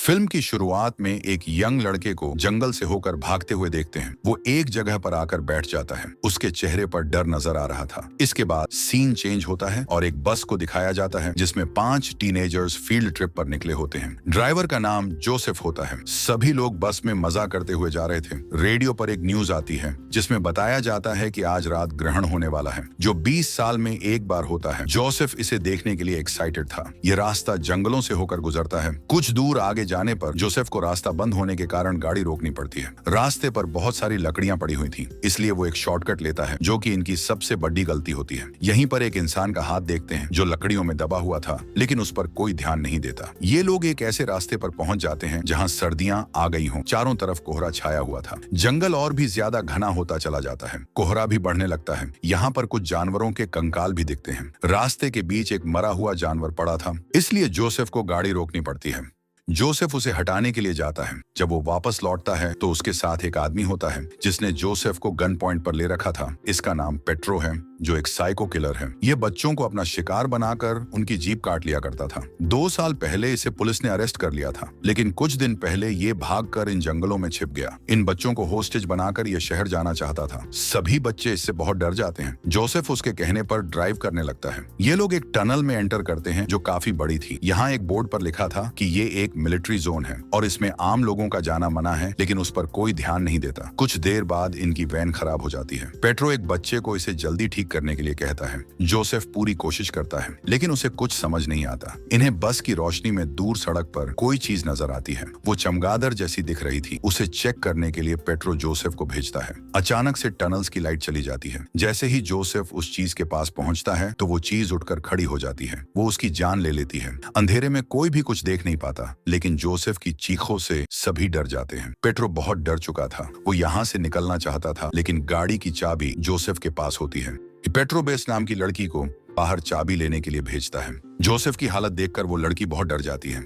Film की शुरुआत में एक यंग लड़के को जंगल से होकर भागते हुए देखते हैं। वो एक जगह पर आकर बैठ जाता है। उसके चेहरे पर डर नजर आ रहा था। इसके बाद सीन चेंज होता है और एक बस को दिखाया जाता है जिसमें 5 टीनेजर्स फील्ड ट्रिप पर निकले होते हैं। ड्राइवर का नाम जोसेफ होता है। सभी लोग बस में मजा करते हुए जा रहे थे। रेडियो पर एक न्यूज आती है जिसमें बताया जाता है कि आज रात ग्रहण होने वाला है, जो 20 साल में एक बार होता है। जोसेफ इसे देखने के लिए एक्साइटेड था। ये रास्ता जंगलों से होकर गुजरता है। कुछ दूर आगे जाने पर जोसेफ को रास्ता बंद होने के कारण गाड़ी रोकनी पड़ती है। रास्ते पर बहुत सारी लकड़ियां पड़ी हुई थी, इसलिए वो एक शॉर्टकट लेता है, जो कि इनकी सबसे बड़ी गलती होती है। यहीं पर एक इंसान का हाथ देखते हैं जो लकड़ियों में दबा हुआ था, लेकिन उस पर कोई ध्यान नहीं देता। ये लोग एक ऐसे रास्ते पर पहुंच जाते हैं जहां सर्दियां आ गई हों। चारों तरफ कोहरा छाया हुआ था। जंगल और भी ज्यादा घना होता चला जाता है। कोहरा भी बढ़ने लगता है। यहाँ पर कुछ जानवरों के कंकाल भी दिखते हैं। रास्ते के बीच एक मरा हुआ जानवर पड़ा था, इसलिए जोसेफ को गाड़ी रोकनी पड़ती है। जोसेफ उसे हटाने के लिए जाता है। जब वो वापस लौटता है तो उसके साथ एक आदमी होता है जिसने जोसेफ को गन पॉइंट पर ले रखा था। इसका नाम पेट्रो है, जो एक साइको किलर है। ये बच्चों को अपना शिकार बनाकर उनकी जीप काट लिया करता था। 2 साल पहले इसे पुलिस ने अरेस्ट कर लिया था, लेकिन कुछ दिन पहले ये भागकर इन जंगलों में छिप गया। इन बच्चों को होस्टेज बनाकर ये शहर जाना चाहता था। सभी बच्चे इससे बहुत डर जाते हैं। जोसेफ उसके कहने पर ड्राइव करने लगता है। ये लोग एक टनल में एंटर करते हैं जो काफी बड़ी थी। यहाँ एक बोर्ड पर लिखा था कि ये एक मिलिट्री जोन है और इसमें आम लोगों का जाना मना है, लेकिन उस पर कोई ध्यान नहीं देता। कुछ देर बाद इनकी वैन खराब हो जाती है। पेट्रो एक बच्चे को इसे जल्दी ठीक करने के लिए कहता है। जोसेफ पूरी कोशिश करता है, लेकिन उसे कुछ समझ नहीं आता। इन्हें बस की रोशनी में दूर सड़क पर कोई चीज नजर आती है। वो चमगादड़ जैसी दिख रही थी। उसे चेक करने के लिए पेट्रो जोसेफ को भेजता है। अचानक से टनल्स की लाइट चली जाती है। जैसे ही जोसेफ उस चीज के पास पहुंचता है तो वो चीज उठकर खड़ी हो जाती है। वो उसकी जान ले लेती है। अंधेरे में कोई भी कुछ देख नहीं पाता, लेकिन जोसेफ की चीखों से सभी डर जाते हैं। पेट्रो बहुत डर चुका था। वो यहाँ से निकलना चाहता था, लेकिन गाड़ी की चाबी जोसेफ के पास होती है। पेट्रो बेस नाम की लड़की को बाहर चाबी लेने के लिए भेजता है। जोसेफ की हालत देखकर वो लड़की बहुत डर जाती है।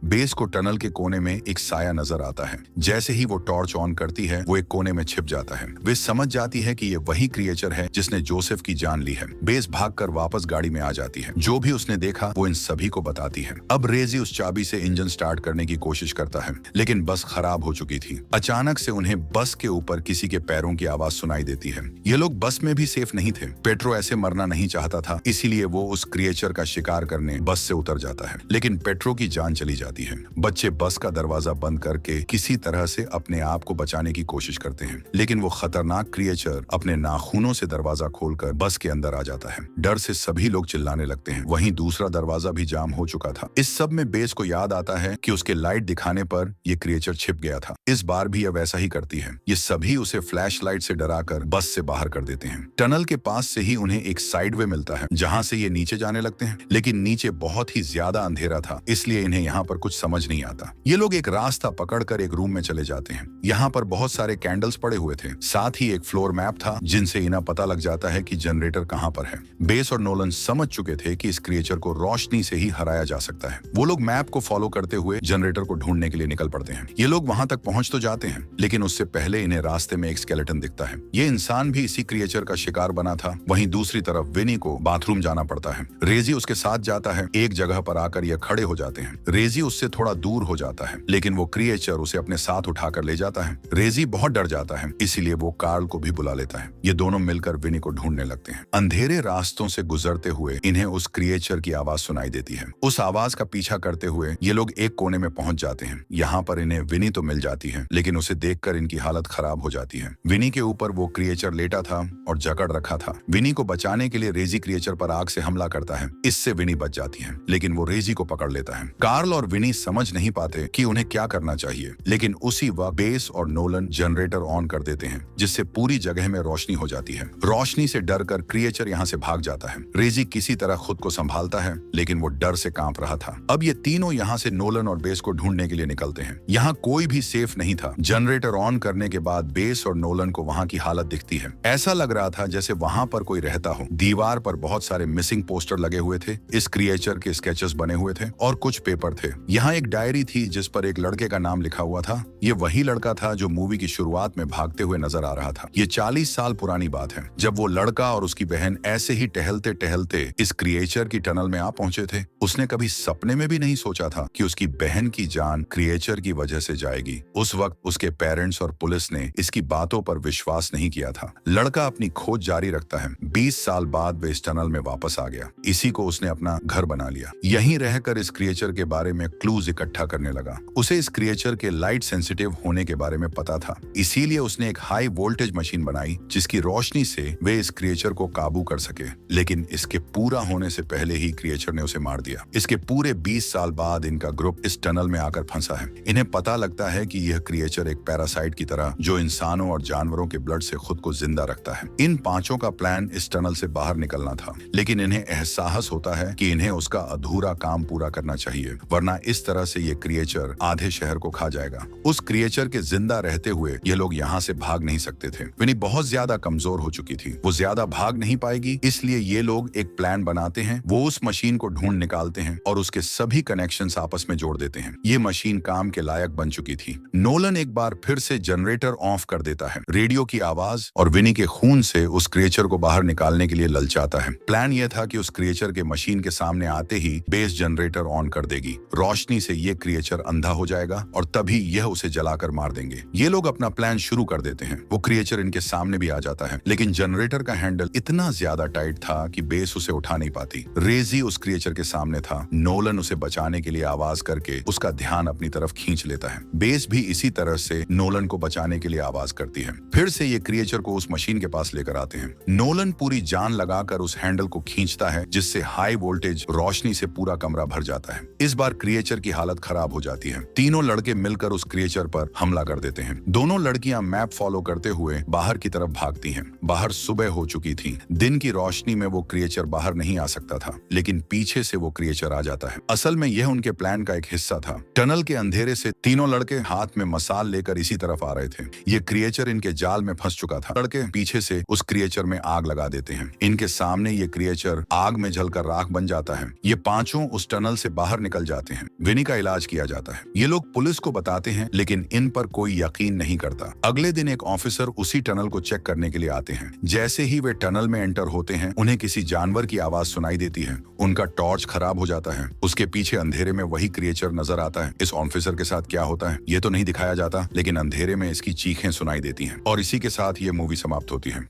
बेस को टनल के कोने में एक साया नजर आता है। जैसे ही वो टॉर्च ऑन करती है, वो एक कोने में छिप जाता है। वे समझ जाती है कि ये वही क्रिएचर है जिसने जोसेफ की जान ली है। बेस भागकर वापस गाड़ी में आ जाती है। जो भी उसने देखा वो इन सभी को बताती है। अब रेजी उस चाबी से इंजन स्टार्ट करने की कोशिश करता है, लेकिन बस खराब हो चुकी थी। अचानक से उन्हें बस के ऊपर किसी के पैरों की आवाज सुनाई देती है। ये लोग बस में भी सेफ नहीं थे। पेट्रो ऐसे मरना नहीं चाहता था, इसीलिए वो उस क्रिएचर का शिकार करने बस से उतर जाता है, लेकिन पेट्रो की जान चली जाती है। बच्चे बस का दरवाजा बंद करके किसी तरह से अपने आप को बचाने की कोशिश करते हैं, लेकिन वो खतरनाक क्रिएचर अपने नाखूनों से दरवाजा खोलकर बस के अंदर आ जाता है। डर से सभी लोग चिल्लाने लगते हैं। वहीं दूसरा दरवाजा भी जाम हो चुका था। इस सब में बेस को याद आता है कि उसके लाइट दिखाने पर ये क्रिएचर छिप गया था। इस बार भी यह वैसा ही करती है। ये सभी उसे फ्लैश लाइट से डराकर बस से बाहर कर देते हैं। टनल के पास से ही उन्हें एक साइड वे मिलता है जहाँ से ये नीचे जाने लगते हैं, लेकिन नीचे बहुत ही ज्यादा अंधेरा था, इसलिए इन्हें यहाँ पर कुछ समझ नहीं आता। ये लोग एक रास्ता पकड़कर एक रूम में चले जाते हैं। यहाँ पर बहुत सारे कैंडल्स पड़े हुए थे। साथ ही एक फ्लोर मैप था जिनसे इन्हें पता लग जाता है कि जनरेटर कहाँ पर है। बेस और नोलन समझ चुके थे कि इस क्रिएचर को रोशनी से ही हराया जा सकता है। वो लोग मैप को फॉलो करते हुए जनरेटर को ढूंढने के लिए निकल पड़ते हैं। ये लोग वहां तक पहुंच तो जाते हैं, लेकिन उससे पहले इन्हें रास्ते में एक स्केलेटन दिखता है। ये इंसान भी इसी क्रिएचर का शिकार बना था। वहीं दूसरी तरफ विनी को बाथरूम जाना पड़ता है। रेजी उसके साथ जाता है। एक जगह पर आकर ये खड़े हो जाते हैं। रेजी उससे थोड़ा दूर हो जाता है, लेकिन वो क्रिएचर उसे अपने साथ उठाकर ले जाता है। रेजी बहुत डर जाता है, इसीलिए वो कार्ल को भी बुला लेता है। ये दोनों मिलकर विनी को ढूंढने लगते हैं। अंधेरे रास्तों से गुजरते हुए इन्हें उस क्रिएचर की आवाज सुनाई देती है। उस आवाज का पीछा करते हुए ये लोग एक कोने में पहुंच जाते हैं। यहाँ पर इन्हें विनी तो मिल जाती है, लेकिन उसे देखकर इनकी हालत खराब हो जाती है। विनी के ऊपर वो क्रिएचर लेटा था और जकड़ रखा था। विनी को बचाने के लिए रेजी क्रिएचर पर आग से हमला करता है। इससे विनी बच जाती है, लेकिन वो रेजी को पकड़ लेता है। कार्ल और विनी समझ नहीं पाते कि उन्हें क्या करना चाहिए, लेकिन उसी वक्त बेस और नोलन जनरेटर ऑन कर देते हैं, जिससे पूरी जगह में रोशनी हो जाती है। रोशनी से डरकर क्रिएचर यहाँ से भाग जाता है। रेजी किसी तरह खुद को संभालता है, लेकिन वो डर से कांप रहा था। अब ये तीनों यहाँ से नोलन और बेस को ढूंढने के लिए निकलते हैं। यहाँ कोई भी सेफ नहीं था। जनरेटर ऑन करने के बाद बेस और नोलन को वहाँ की हालत दिखती है। ऐसा लग रहा था जैसे वहाँ पर कोई रहता हो। दीवार पर बहुत सारे मिसिंग पोस्टर लगे हुए थे। इस क्रिएचर के स्केचेस बने हुए थे और कुछ पेपर थे। यहाँ एक डायरी थी जिस पर एक लड़के का नाम लिखा हुआ था। ये वही लड़का था जो मूवी की शुरुआत में भागते हुए नजर आ रहा था। ये 40 साल पुरानी बात है, जब वो लड़का और उसकी बहन ऐसे ही टहलते टहलते इस क्रिएचर की टनल में आ पहुंचे थे। उसने कभी सपने में भी नहीं सोचा था कि उसकी बहन की जान क्रिएचर की वजह से जाएगी। उस वक्त उसके पेरेंट्स और पुलिस ने इसकी बातों पर विश्वास नहीं किया था। लड़का अपनी खोज जारी रखता है। 20 साल बाद वे इस टनल में वापस आ गया। इसी को उसने अपना घर बना लिया। यहीं रहकर इस क्रिएचर के बारे में क्लूज इकट्ठा करने लगा। उसे इस क्रिएचर के लाइट सेंसिटिव होने के बारे में पता था, इसीलिए उसने एक हाई वोल्टेज मशीन बनाई जिसकी रोशनी से वे इस क्रिएचर को काबू कर सके। लेकिन इसके पूरा होने से पहले ही क्रिएचर ने उसे मार दिया। इसके पूरे 20 साल बाद इनका ग्रुप इस टनल में आकर फंसा है। इन्हें पता लगता है कि यह क्रिएचर एक पैरासाइट की तरह जो इंसानों और जानवरों के ब्लड से खुद को जिंदा रखता है। इन पांचों का प्लान इस टनल से बाहर निकलना था, लेकिन इन्हें एहसास होता है कि इन्हें उसका अधूरा काम पूरा करना चाहिए, वरना इस तरह से ये क्रिएचर आधे शहर को खा जाएगा। उस क्रिएचर के जिंदा रहते हुए ये लोग यहाँ से भाग नहीं सकते थे। विनी बहुत ज्यादा कमजोर हो चुकी थी, वो ज्यादा भाग नहीं पाएगी, इसलिए ये लोग एक प्लान बनाते हैं। वो उस मशीन को ढूंढ निकालते हैं और उसके सभी कनेक्शंस आपस में जोड़ देते हैं। ये मशीन काम के लायक बन चुकी थी। नोलन एक बार फिर से जनरेटर ऑफ कर देता है। रेडियो की आवाज और विनी के खून से उस क्रिएचर को बाहर निकालने के लिए ललचाता है। प्लान यह था कि उस क्रिएचर के मशीन के सामने आते ही बेस जनरेटर ऑन कर देगी। रोशनी से ये क्रिएचर अंधा हो जाएगा और तभी यह उसे जलाकर मार देंगे। ये लोग अपना प्लान शुरू कर देते हैं। वो क्रिएचर इनके सामने भी आ जाता है, लेकिन जनरेटर का हैंडल इतना ज्यादा टाइट था कि बेस उसे उठा नहीं पाती। रेजी उस क्रिएचर के सामने था। नोलन उसे बचाने के लिए आवाज करके उसका ध्यान अपनी तरफ खींच लेता है। बेस भी इसी तरह से नोलन को बचाने के लिए आवाज करती है। फिर से ये क्रिएचर को उस मशीन के पास लेकर आते हैं। नोलन पूरी जान लगाकर उस हैंडल को खींचता है, जिससे हाई वोल्टेज रोशनी से पूरा कमरा भर जाता है। इस बार क्रिएचर की हालत खराब हो जाती है। तीनों लड़के मिलकर उस क्रिएचर पर हमला कर देते हैं। दोनों लड़कियां मैप फॉलो करते हुए बाहर की तरफ भागती हैं। बाहर सुबह हो चुकी थी। दिन की रोशनी में वो क्रिएचर बाहर नहीं आ सकता था, लेकिन पीछे से वो क्रिएचर आ जाता है। असल में यह उनके प्लान का एक हिस्सा था। टनल के अंधेरे से तीनों लड़के हाथ में मसाल लेकर इसी तरफ आ रहे थे। ये क्रिएचर इनके जाल में फंस चुका था। लड़के पीछे से उस क्रिएचर में आग लगा देते हैं। इनके सामने ये क्रिएचर आग में जलकर राख बन जाता है। ये पांचों उस टनल से बाहर निकल जाते हैं। विनी का इलाज किया जाता है। ये लोग पुलिस को बताते हैं, लेकिन इन पर कोई यकीन नहीं करता। अगले दिन एक ऑफिसर उसी टनल को चेक करने के लिए आते हैं। जैसे ही वे टनल में एंटर होते हैं, उन्हें किसी जानवर की आवाज सुनाई देती है। उनका टॉर्च खराब हो जाता है। उसके पीछे अंधेरे में वही क्रिएचर नजर आता है। इस ऑफिसर के साथ क्या होता है ये तो नहीं दिखाया जाता, लेकिन अंधेरे में इसकी चीखें सुनाई देती हैं और इसी के साथ ये मूवी समाप्त होती है।